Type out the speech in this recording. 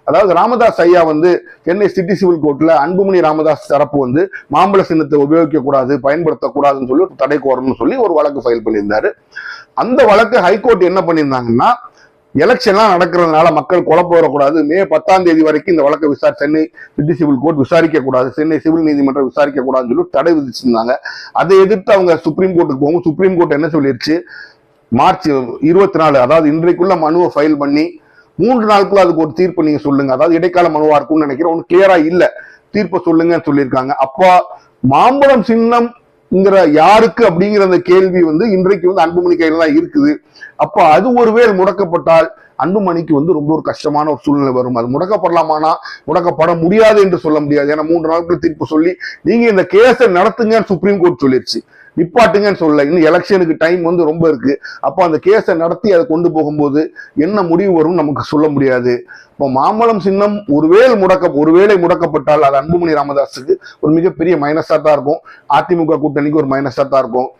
அதாவது ராமதாஸ் ஐயா வந்து சென்னை சிட்டி சிவில் கோர்ட்ல அன்புமணி ராமதாஸ் தரப்பு வந்து மாம்பழ சின்னத்தை உபயோகிக்க கூடாது, பயன்படுத்தக்கூடாதுன்னு சொல்லி ஒரு தடை கோரணும்னு சொல்லி ஒரு வழக்கு ஃபைல் பண்ணியிருந்தாரு. அந்த வழக்கு ஹைகோர்ட் என்ன பண்ணியிருந்தாங்கன்னா, எலெக்ஷன்லாம் நடக்கிறதுனால மக்கள் குழப்பம் வரக்கூடாது, மே 10 வரைக்கும் இந்த வழக்கை சென்னை சிட்டி சிவில் கோர்ட் விசாரிக்க கூடாது, சென்னை சிவில் நீதிமன்றம் விசாரிக்க கூடாதுன்னு சொல்லி தடை விதிச்சிருந்தாங்க. அதை எதிர்த்து அவங்க சுப்ரீம் கோர்ட்டுக்கு போகும். சுப்ரீம் கோர்ட் என்ன சொல்லிருச்சு, மார்ச் 24 அதாவது இன்றைக்குள்ள மனுவை ஃபைல் பண்ணி 3 நாளுக்குள்ள அதுக்கு ஒரு தீர்ப்பு நீங்க சொல்லுங்க. அதாவது இடைக்கால மனுவா இருக்கும்னு நினைக்கிறேன், ஒன்னும் கிளியரா இல்ல, தீர்ப்பை சொல்லுங்கன்னு சொல்லியிருக்காங்க. அப்பா மாம்பழம் சின்னம் யாருக்கு அப்படிங்கிற அந்த கேள்வி வந்து இன்றைக்கு வந்து அன்புமணி கையில தான் இருக்குது. அப்ப அது ஒருவேளை முடக்கப்பட்டால் அன்புமணிக்கு வந்து ரொம்ப ஒரு கஷ்டமான ஒரு சூழ்நிலை வரும். அது முடக்கப்படலாமானா முடக்கப்பட முடியாது என்று சொல்ல முடியாது. ஏன்னா 3 நாட்கள் தீர்ப்பு சொல்லி நீங்க இந்த கேஸை நடத்துங்கன்னு சுப்ரீம் கோர்ட் சொல்லிருச்சு, நிப்பாட்டுங்கன்னு சொல்ல. இன்னும் எலெக்ஷனுக்கு டைம் வந்து ரொம்ப இருக்கு. அப்போ அந்த கேஸை நடத்தி அதை கொண்டு போகும்போது என்ன முடிவு வரும் நமக்கு சொல்ல முடியாது. இப்போ மாம்பழம் சின்னம் ஒருவேளை முடக்கப்பட்டால் அது அன்புமணி ராமதாஸுக்கு ஒரு மிகப்பெரிய மைனஸா தான் இருக்கும், அதிமுக கூட்டணிக்கு ஒரு மைனஸா தான் இருக்கும்.